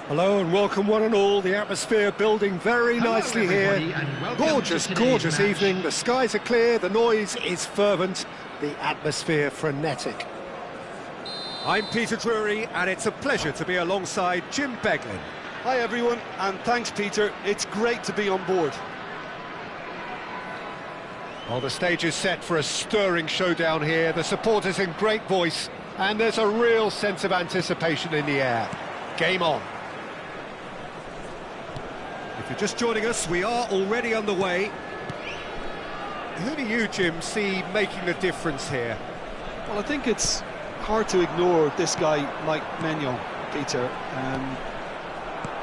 Hello and welcome one and all. The atmosphere building very nicely here. Gorgeous, gorgeous evening. The skies are clear, the noise is fervent, the atmosphere frenetic. I'm Peter Drury and it's a pleasure to be alongside Jim Beglin. Hi everyone, and thanks Peter, it's great to be on board. Well, the stage is set for a stirring showdown here. The supporters in great voice and there's a real sense of anticipation in the air. Game on. If you're just joining us, we are already underway. Who do you, Jim, see making a difference here? Well, I think it's hard to ignore this guy, Mike Maignan, Peter.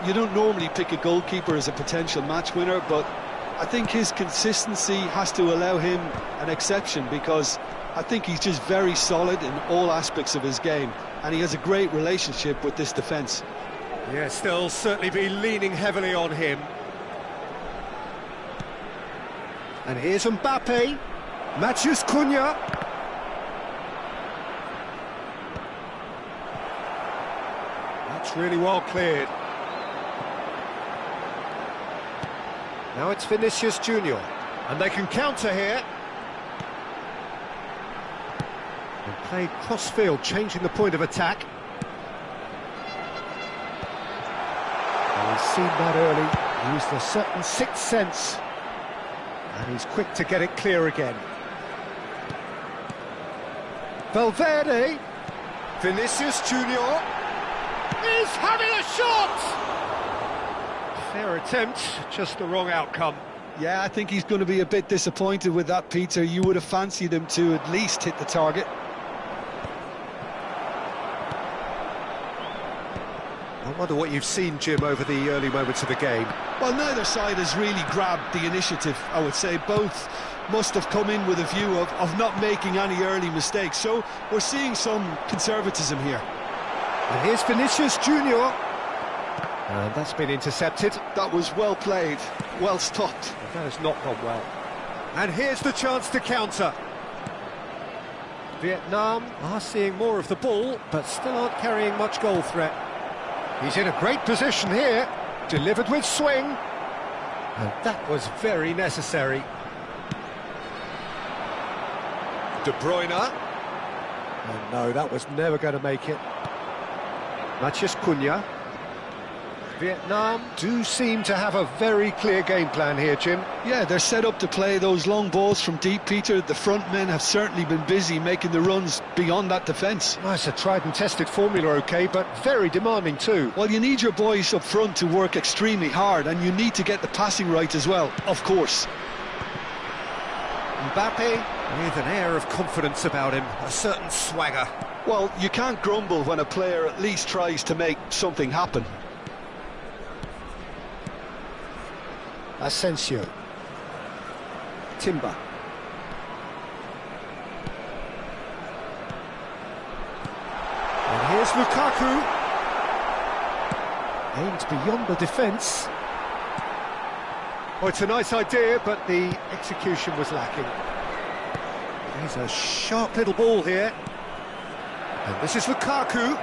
You don't normally pick a goalkeeper as a potential match winner, but I think his consistency has to allow him an exception, because I think he's just very solid in all aspects of his game, and he has a great relationship with this defence. Yes, they'll certainly be leaning heavily on him. And here's Mbappe, Matheus Cunha. That's really well cleared. Now it's Vinicius Junior, and they can counter here. And played cross-field, changing the point of attack. He's seen that early, used a certain sixth sense, and he's quick to get it clear again. Valverde, Vinicius Junior is having a shot! Fair attempt, just the wrong outcome. Yeah, I think he's going to be a bit disappointed with that, Peter. You would have fancied him to at least hit the target. I wonder what you've seen, Jim, over the early moments of the game. Well, neither side has really grabbed the initiative, I would say. Both must have come in with a view of not making any early mistakes. So we're seeing some conservatism here. And here's Vinicius Junior. And that's been intercepted. That was well played, well stopped. That has not gone well. And here's the chance to counter. Vietnam are seeing more of the ball, but still aren't carrying much goal threat. He's in a great position here, delivered with swing, and that was very necessary. De Bruyne, and no, that was never going to make it. Matheus Cunha. Vietnam do seem to have a very clear game plan here, Jim. Yeah, they're set up to play those long balls from deep, Peter. The front men have certainly been busy making the runs beyond that defence. Well, it's a tried and tested formula, OK, but very demanding too. Well, you need your boys up front to work extremely hard, and you need to get the passing right as well, of course. Mbappe with an air of confidence about him, a certain swagger. Well, you can't grumble when a player at least tries to make something happen. Asensio. Timber. And here's Lukaku. Aimed beyond the defence. Oh, it's a nice idea, but the execution was lacking. There's a sharp little ball here. And this is Lukaku.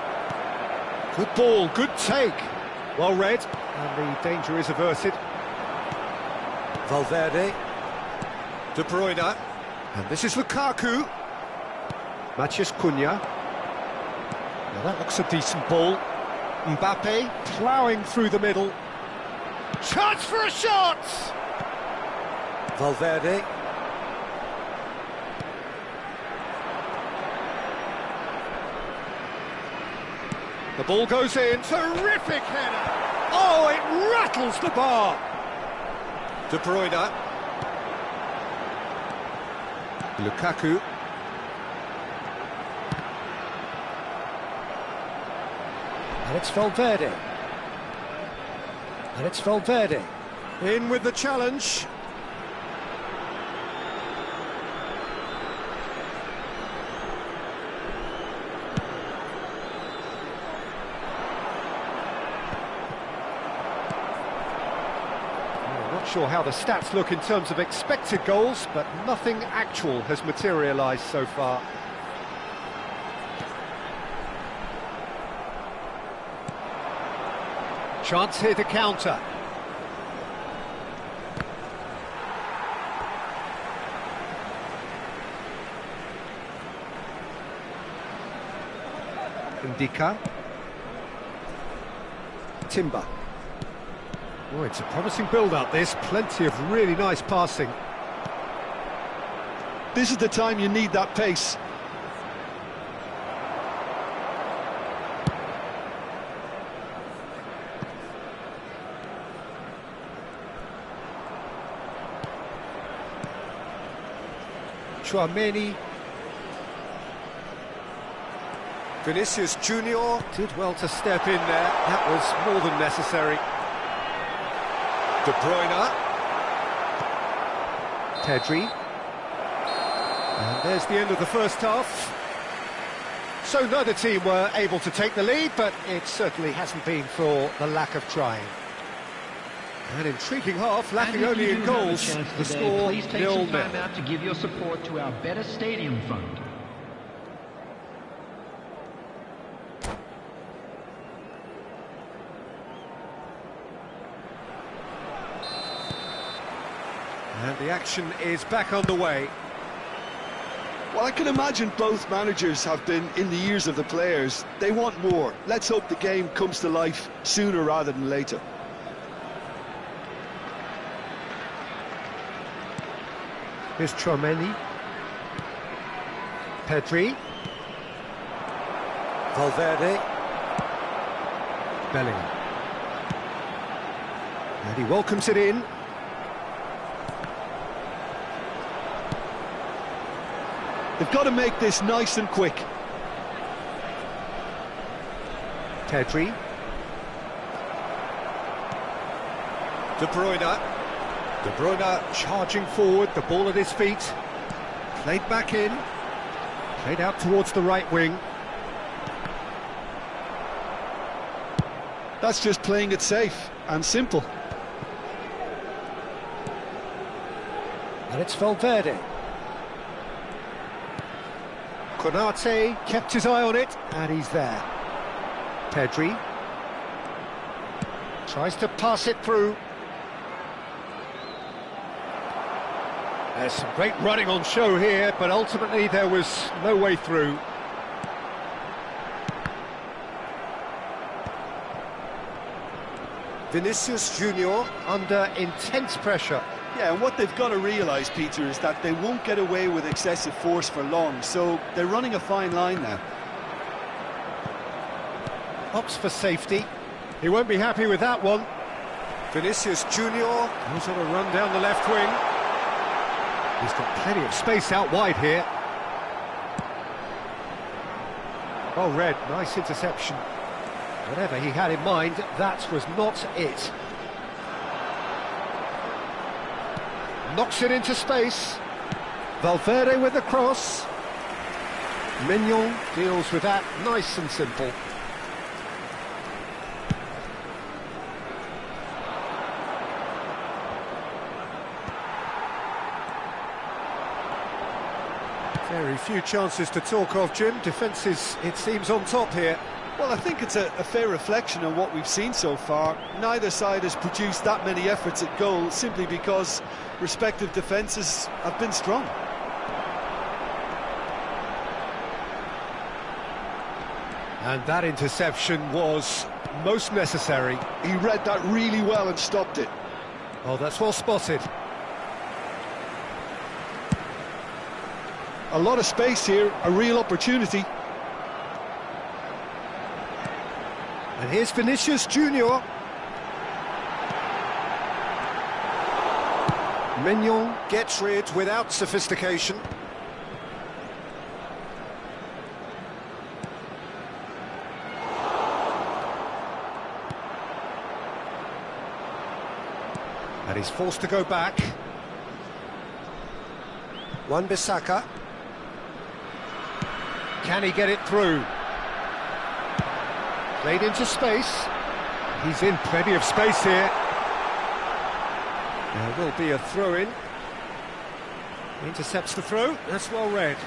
Good ball, good take. Well read, and the danger is averted. Valverde, De Bruyne, and this is Lukaku. Matheus Cunha. Now that looks a decent ball. Mbappe ploughing through the middle. Chance for a shot! Valverde. The ball goes in. Terrific header! Oh, it rattles the bar! De Bruyne. Lukaku. And it's Valverde. And it's Valverde. In with the challenge. Not sure how the stats look in terms of expected goals, but nothing actual has materialised so far. Chance here to counter. Ndika. Timber. Oh, it's a promising build-up, this. Plenty of really nice passing. This is the time you need that pace. Tchouameni. Vinicius Junior did well to step in there. That was more than necessary. De Bruyne. Pedri. And there's the end of the first half. So neither team were able to take the lead, but it certainly hasn't been for the lack of trying. An intriguing half, lacking only in goals. The score 0-0. Please take some time out to give your support to our Better Stadium Fund. And the action is back underway. Well, I can imagine both managers have been in the ears of the players. They want more. Let's hope the game comes to life sooner rather than later. Here's Tchouameni. Pedri. Valverde. Bellingham. And he welcomes it in. They've got to make this nice and quick. Pedri. De Bruyne. De Bruyne charging forward, the ball at his feet. Played back in. Played out towards the right wing. That's just playing it safe and simple. And it's Valverde. Konate kept his eye on it, and he's there. Pedri. Tries to pass it through. There's some great running on show here, but ultimately there was no way through. Vinicius Junior under intense pressure. Yeah, and what they've got to realise, Peter, is that they won't get away with excessive force for long, so they're running a fine line now. Opts for safety. He won't be happy with that one. Vinicius Junior goes on a run down the left wing. He's got plenty of space out wide here. Well read, nice interception. Whatever he had in mind, that was not it. Knocks it into space. Valverde with the cross. Mignon deals with that, nice and simple. Very few chances to talk of, Jim. Defence is, it seems, on top here. Well, I think it's a fair reflection on what we've seen so far. Neither side has produced that many efforts at goal simply because respective defences have been strong. And that interception was most necessary. He read that really well and stopped it. Oh, that's well spotted. A lot of space here, a real opportunity. And here's Vinicius Junior. Mignon gets rid without sophistication. And he's forced to go back. Wan-Bissaka. Can he get it through? Played into space. He's in plenty of space here. There will be a throw-in. Intercepts the throw. That's well read.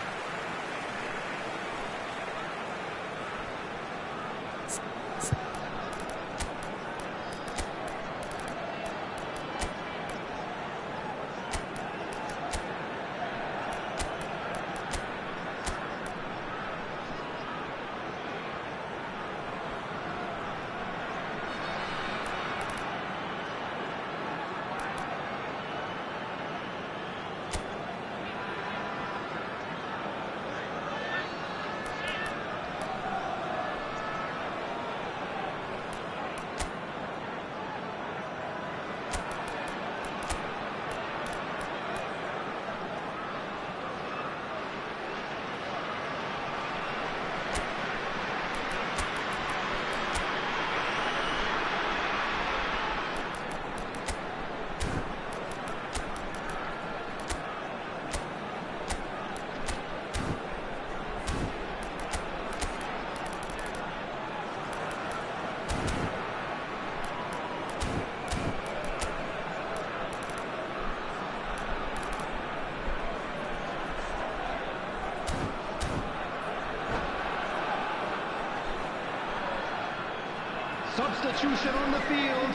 Substitution on the field.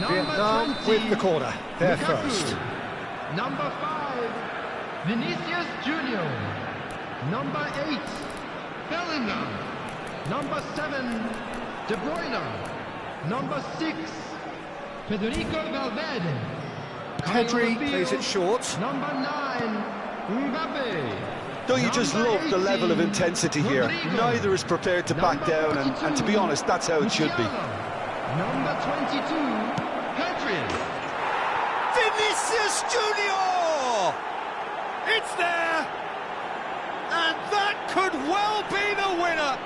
Number Vietnam 20, with the corner, they're Lukaku. first. Number 5, Vinicius Junior. Number 8, Bellingham. Number 7, De Bruyne. Number 6, Federico Valverde. Coming on Pedri the plays it field, short. Number 9, Mbappe. Don't you just Number love the level of 18, intensity here? Rodrigo. Neither is prepared to back Number down, and 42, to be honest, that's how it should be. Musiala. Number 22, Pedri. Vinicius Junior! It's there! And that could well be the winner!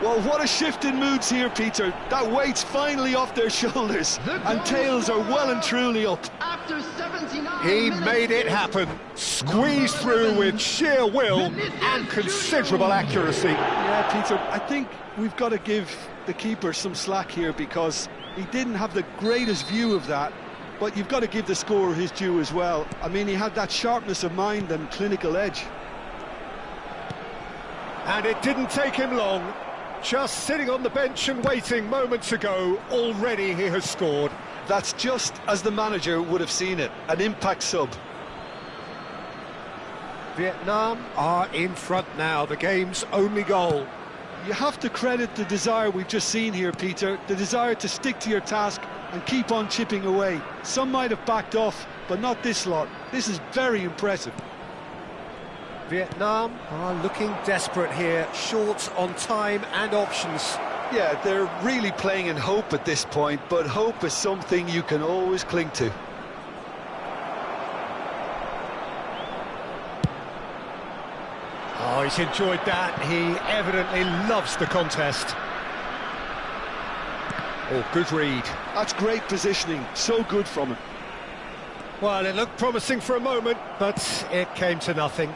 Well, what a shift in moods here, Peter. That weight's finally off their shoulders, and tails are well and truly up. After 79 He minutes, made it happen, squeezed through with sheer will and considerable accuracy. Yeah, Peter, I think we've got to give the keeper some slack here because he didn't have the greatest view of that, but you've got to give the scorer his due as well. I mean, he had that sharpness of mind and clinical edge. And it didn't take him long. Just sitting on the bench and waiting moments ago, already he has scored. That's just as the manager would have seen it, an impact sub. Vietnam are in front now, the game's only goal. You have to credit the desire we've just seen here, Peter, the desire to stick to your task and keep on chipping away. Some might have backed off, but not this lot. This is very impressive. Vietnam are looking desperate here, short on time and options. Yeah, they're really playing in hope at this point, but hope is something you can always cling to. Oh, he's enjoyed that. He evidently loves the contest. Oh, good read. That's great positioning, so good from him. Well, it looked promising for a moment, but it came to nothing.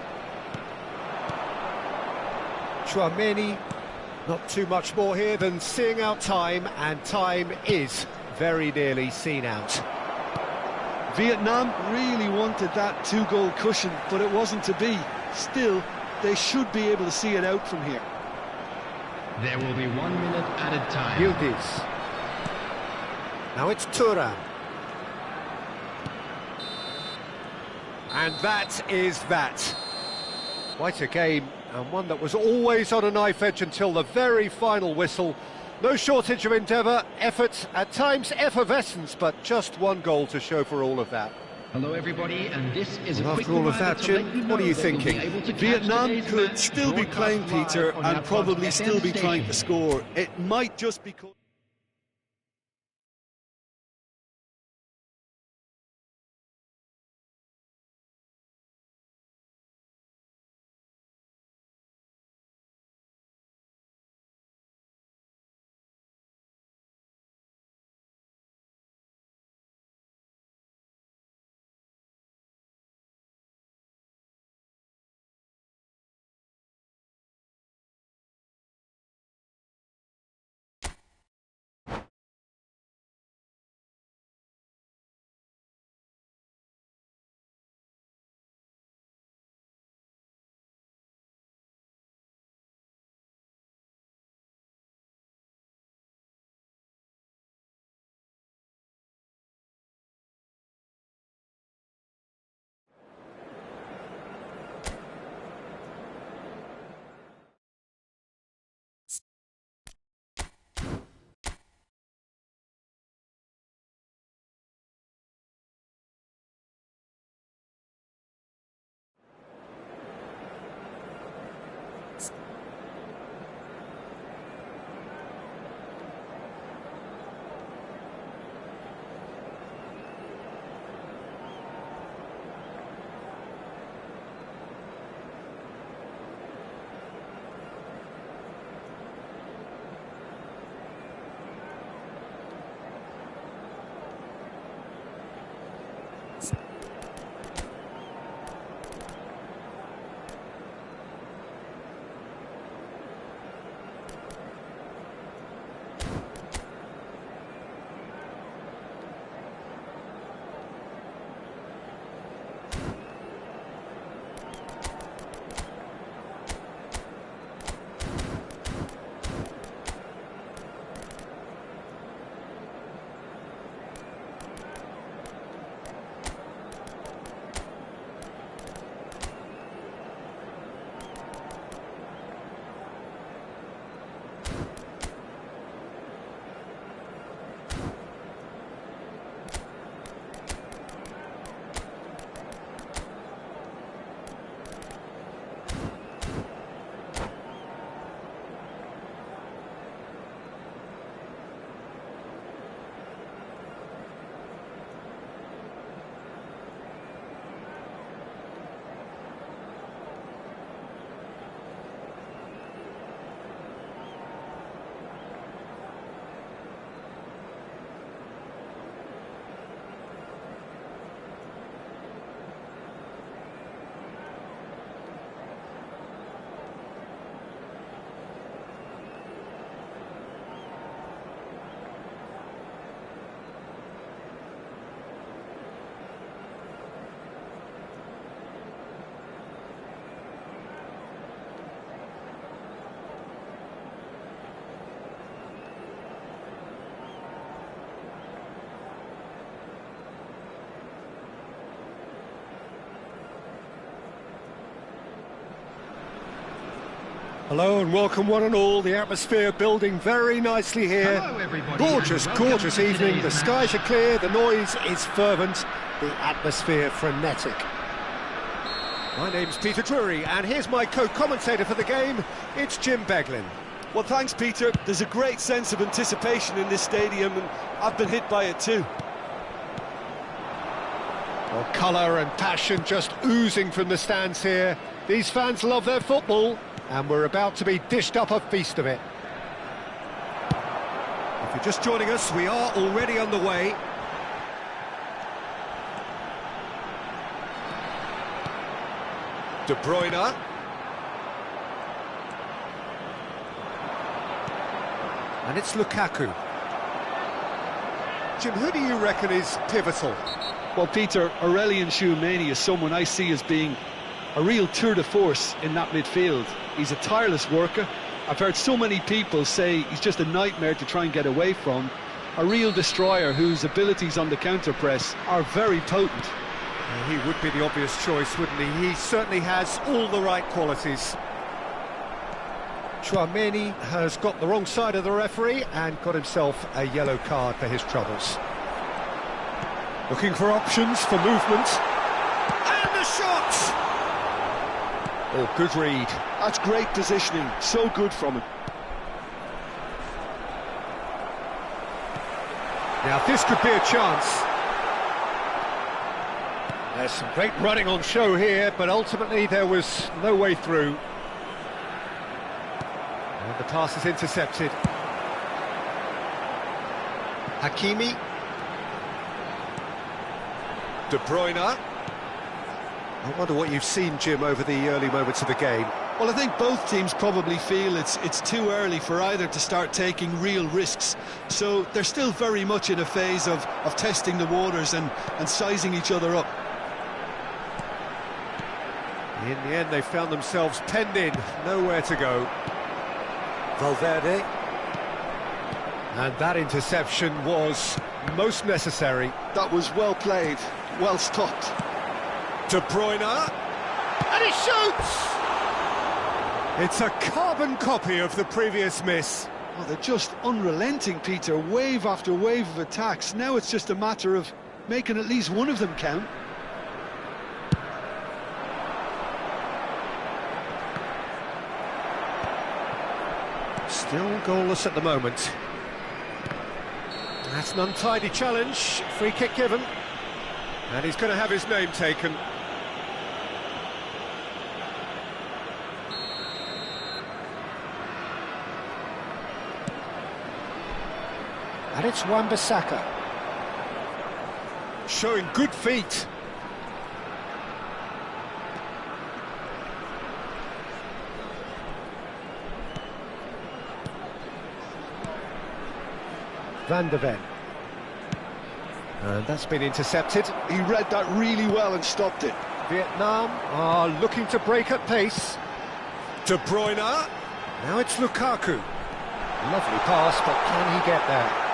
Tchouaméni, not too much more here than seeing out time, and time is very nearly seen out. Vietnam really wanted that two-goal cushion, but it wasn't to be. Still, they should be able to see it out from here. There will be 1 minute added time. Yildiz. Now it's Thuram. And that is that. Quite a game, and one that was always on a knife edge until the very final whistle. No shortage of endeavour, effort, at times effervescence, but just one goal to show for all of that. Hello everybody, and this is Well, a quick after all of reminder that, to Jim, let you what are know you that you'll be thinking? able to catch Vietnam today's could match still be playing, broadcast Peter, live on and Outpost probably FM still be trying to Stadium. score. It might just be... Hello and welcome one and all. The atmosphere building very nicely here. Hello, everybody, Gorgeous, and welcome gorgeous to evening. The today's skies are match. clear, the noise is fervent, the atmosphere frenetic. My name's Peter Drury, and here's my co-commentator for the game. It's Jim Beglin. Well, thanks, Peter. There's a great sense of anticipation in this stadium, and I've been hit by it too. Well, colour and passion just oozing from the stands here. These fans love their football, and we're about to be dished up a feast of it. If you're just joining us, we are already underway. De Bruyne. And it's Lukaku. Jim, who do you reckon is pivotal? Well, Peter, Aurelien Tchouameni is someone I see as being a real tour de force in that midfield. He's a tireless worker. I've heard so many people say he's just a nightmare to try and get away from. A real destroyer whose abilities on the counter-press are very potent. He would be the obvious choice, wouldn't he? He certainly has all the right qualities. Tchouameni has got the wrong side of the referee and got himself a yellow card for his troubles. Looking for options for movement. And the shot! Oh, good read. That's great positioning, so good from him. Now, this could be a chance. There's some great running on show here, but ultimately there was no way through. And the pass is intercepted. Hakimi. De Bruyne. I wonder what you've seen, Jim, over the early moments of the game. Well, I think both teams probably feel it's too early for either to start taking real risks. So they're still very much in a phase of testing the waters and sizing each other up. In the end, they found themselves penned in, nowhere to go. Valverde. And that interception was most necessary. That was well played, well stopped. De Bruyne. And he shoots! It's a carbon copy of the previous miss. Oh, they're just unrelenting, Peter. Wave after wave of attacks. Now it's just a matter of making at least one of them count. Still goalless at the moment. That's an untidy challenge. Free kick given. And he's going to have his name taken. And it's Wan-Bissaka. Showing good feet. Van de Ven. And that's been intercepted. He read that really well and stopped it. Vietnam are looking to break at pace. De Bruyne. Now it's Lukaku. Lovely pass, but can he get there?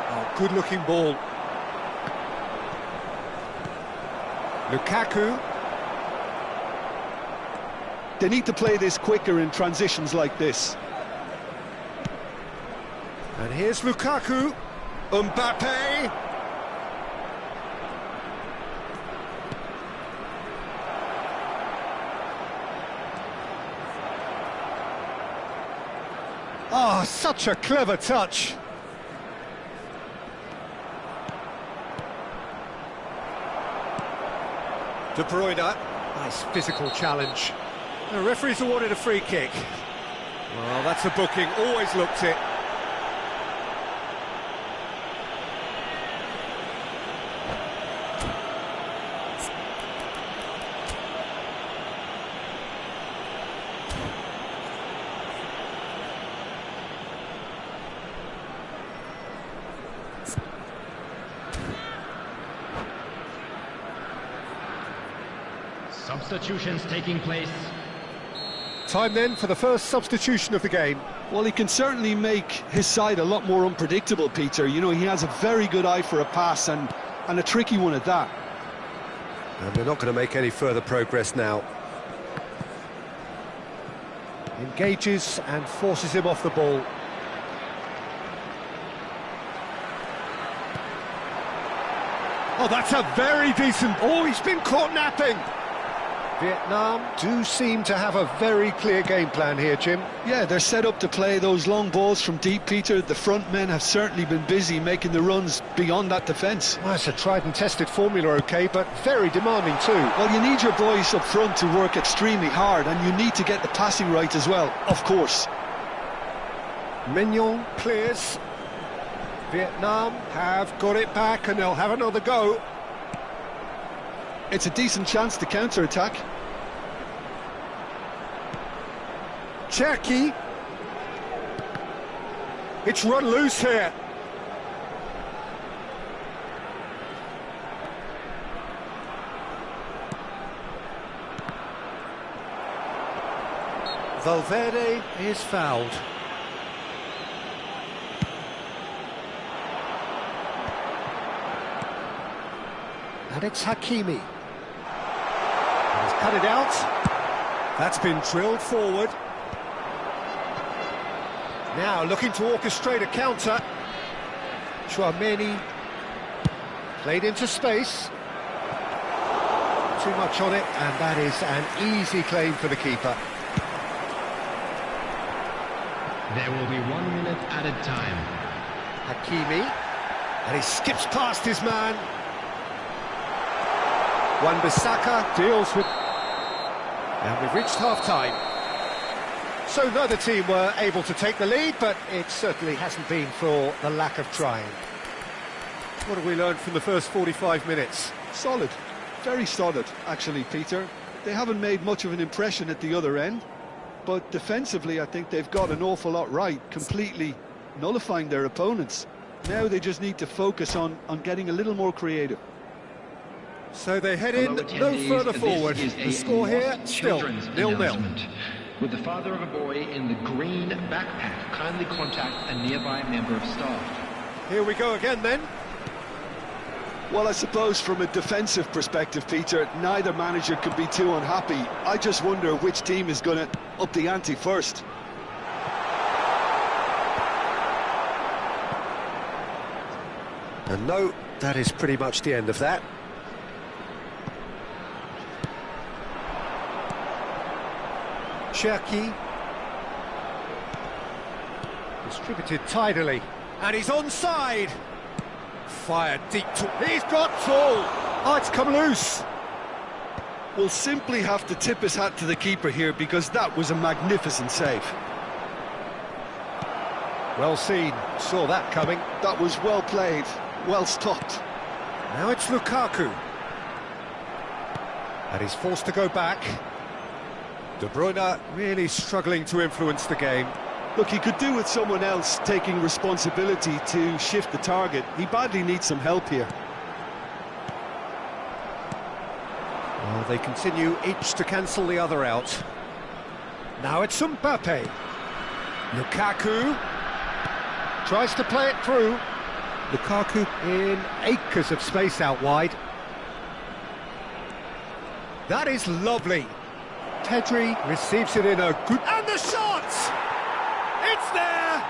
Oh, good-looking ball. Lukaku. They need to play this quicker in transitions like this. And here's Lukaku. Mbappe. Oh, such a clever touch. De Bruyne. Nice physical challenge. The referee's awarded a free kick. Well, that's a booking. Always looked it. Substitutions taking place. Time then for the first substitution of the game. Well, he can certainly make his side a lot more unpredictable, Peter. You know, he has a very good eye for a pass and a tricky one at that. And they're not going to make any further progress now. Engages and forces him off the ball. Oh, that's a very decent... Oh, he's been caught napping! Vietnam do seem to have a very clear game plan here, Jim. Yeah, they're set up to play those long balls from deep, Peter. The front men have certainly been busy making the runs beyond that defence. Well, it's a tried and tested formula, OK, but very demanding too. Well, you need your boys up front to work extremely hard, and you need to get the passing right as well, of course. Mignon clears. Vietnam have got it back and they'll have another go. It's a decent chance to counter-attack. Cherki. It's run loose here. Valverde is fouled. And it's Hakimi. And he's cut it out. That's been drilled forward. Now looking to orchestrate a counter. Tchouaméni played into space. Too much on it, and that is an easy claim for the keeper. There will be 1 minute added time. Hakimi, and he skips past his man. Wan-Bissaka deals with... And we've reached half-time. So neither team were able to take the lead, but it certainly hasn't been for the lack of trying. What have we learned from the first 45 minutes? Solid. Very solid, actually, Peter. They haven't made much of an impression at the other end, but defensively I think they've got an awful lot right, completely nullifying their opponents. Now they just need to focus on getting a little more creative. So they head in no further forward. The score here, still 0-0. With the father of a boy in the green backpack, kindly contact a nearby member of staff. Here we go again then. Well, I suppose from a defensive perspective, Peter, neither manager could be too unhappy. I just wonder which team is going to up the ante first. And no, that is pretty much the end of that. Cherki. Distributed tidily. And he's onside. Fired deep to... He's got full. Oh, it's come loose. We'll simply have to tip his hat to the keeper here because that was a magnificent save. Well seen. Saw that coming. That was well played. Well stopped. Now it's Lukaku. And he's forced to go back. De Bruyne really struggling to influence the game. Look, he could do with someone else taking responsibility to shift the target. He badly needs some help here. Well, they continue each to cancel the other out. Now it's Mbappe. Lukaku tries to play it through. Lukaku in acres of space out wide. That is lovely. Pedri receives it in a good... And the shot! It's there!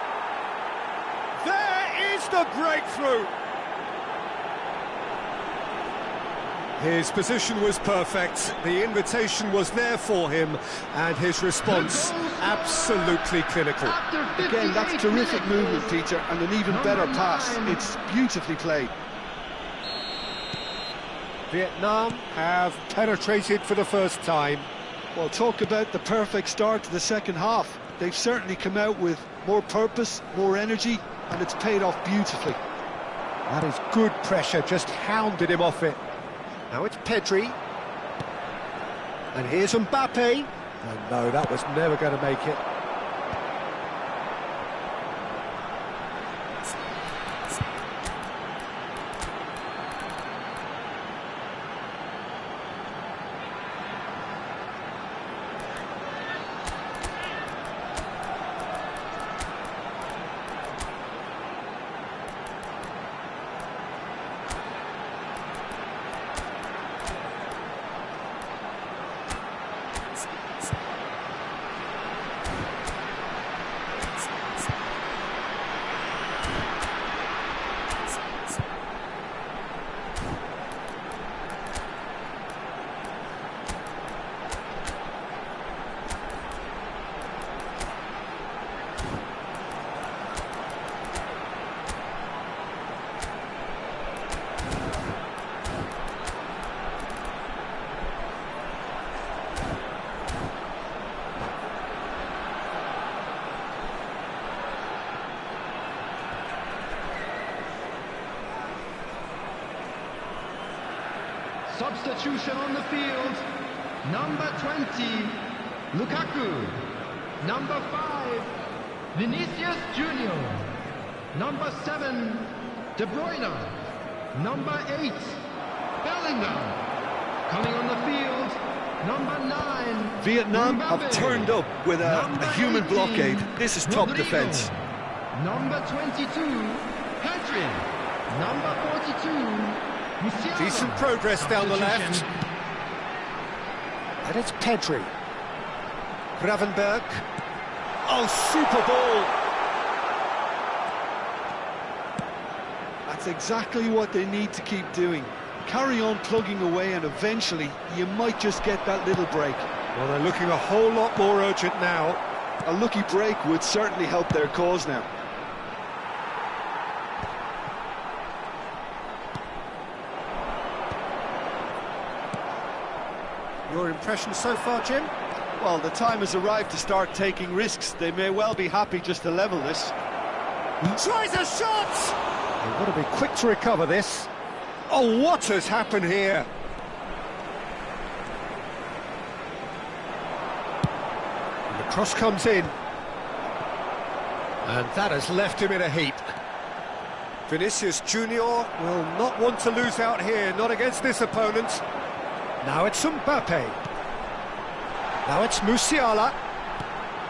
There is the breakthrough! His position was perfect, the invitation was there for him, and his response absolutely clinical. Again, that's terrific movement, Peter, and an even better pass. It's beautifully played. Vietnam have penetrated for the first time. Well, talk about the perfect start to the second half. They've certainly come out with more purpose, more energy, and it's paid off beautifully. That is good pressure, just hounded him off it. Now it's Pedri. And here's Mbappe. And no, that was never going to make it. Substitution on the field. Number 20, Lukaku. Number 5, Vinicius Junior. Number 7, De Bruyne. Number 8, Bellingham. Coming on the field, number 9. Vietnam Mbappe. have turned up with a human 18, blockade. This is top Rodrigo. defence. Number 22, Pedri. Number 42, Musiala. Decent progress down the left. Substitution. And it's Pedri. Gravenberg. Oh, super ball. That's exactly what they need to keep doing. Carry on plugging away and eventually you might just get that little break. Well, they're looking a whole lot more urgent now. A lucky break would certainly help their cause now. Your impression so far, Jim? Well, the time has arrived to start taking risks. They may well be happy just to level this. Tries a shot! They've got to be quick to recover this. Oh, what has happened here? And the cross comes in. And that has left him in a heap. Vinicius Junior will not want to lose out here, not against this opponent. Now it's Mbappe. Now it's Musiala.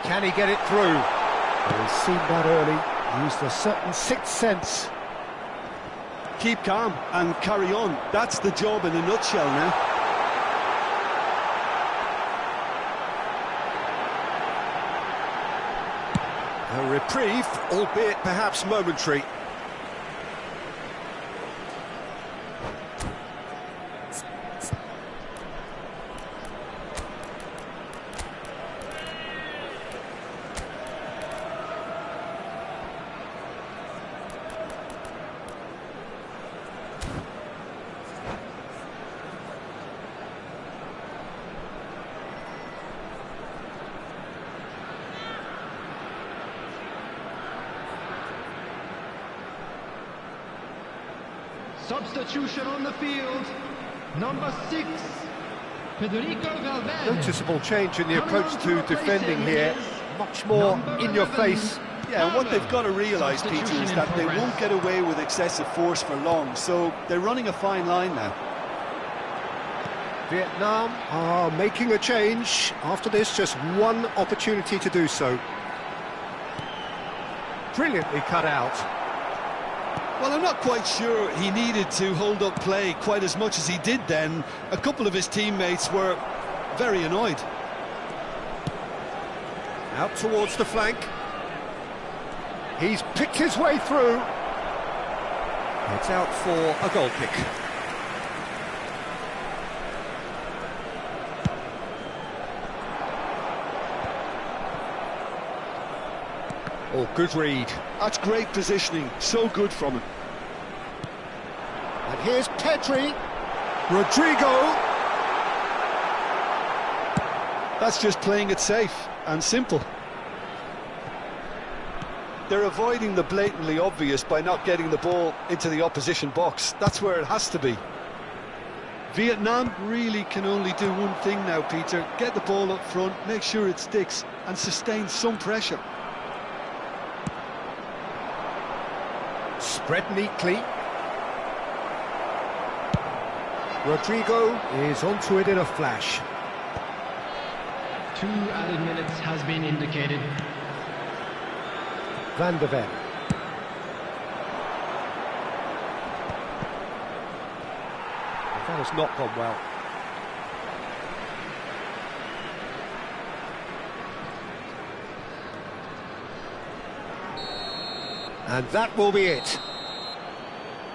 Can he get it through? Well, he's seen that early, used a certain sixth sense. Keep calm and carry on. That's the job in a nutshell now. A reprieve, albeit perhaps momentary. Substitution on the field. Number 6, Federico Valverde. Noticeable change in the Coming approach on to replace defending him here. is Much more number in your 11, face. Yeah, and what Alba. they've got to realise, Peter, Substitution is in that they progress. won't get away with excessive force for long, so they're running a fine line now. Vietnam are making a change. After this, just one opportunity to do so. Brilliantly cut out. Well, I'm not quite sure he needed to hold up play quite as much as he did then. A couple of his teammates were very annoyed. Out towards the flank. He's picked his way through. It's out for a goal kick. Oh, good read. That's great positioning, so good from him. And here's Pedri. Rodrigo. That's just playing it safe and simple. They're avoiding the blatantly obvious by not getting the ball into the opposition box. That's where it has to be. Vietnam really can only do one thing now, Peter. Get the ball up front, make sure it sticks, and sustain some pressure. Spread neatly. Rodrigo is onto it in a flash. 2 added minutes has been indicated. Van de Ven. That has not gone well. And that will be it.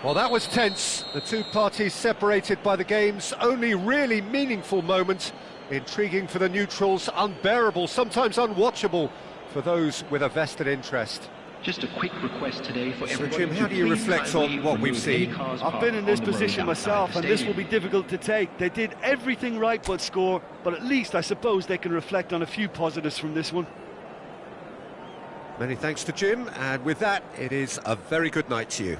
Well, that was tense. The two parties separated by the game's only really meaningful moment. Intriguing for the neutrals, unbearable, sometimes unwatchable for those with a vested interest. Just a quick request today for So, everybody Jim, to how do you please reflect kindly on what we've remove any seen? cars I've parked been in this on the road position outside myself, the and this will stadium. be difficult to take. They did everything right but score, but at least I suppose they can reflect on a few positives from this one. Many thanks to Jim, and with that, it is a very good night to you.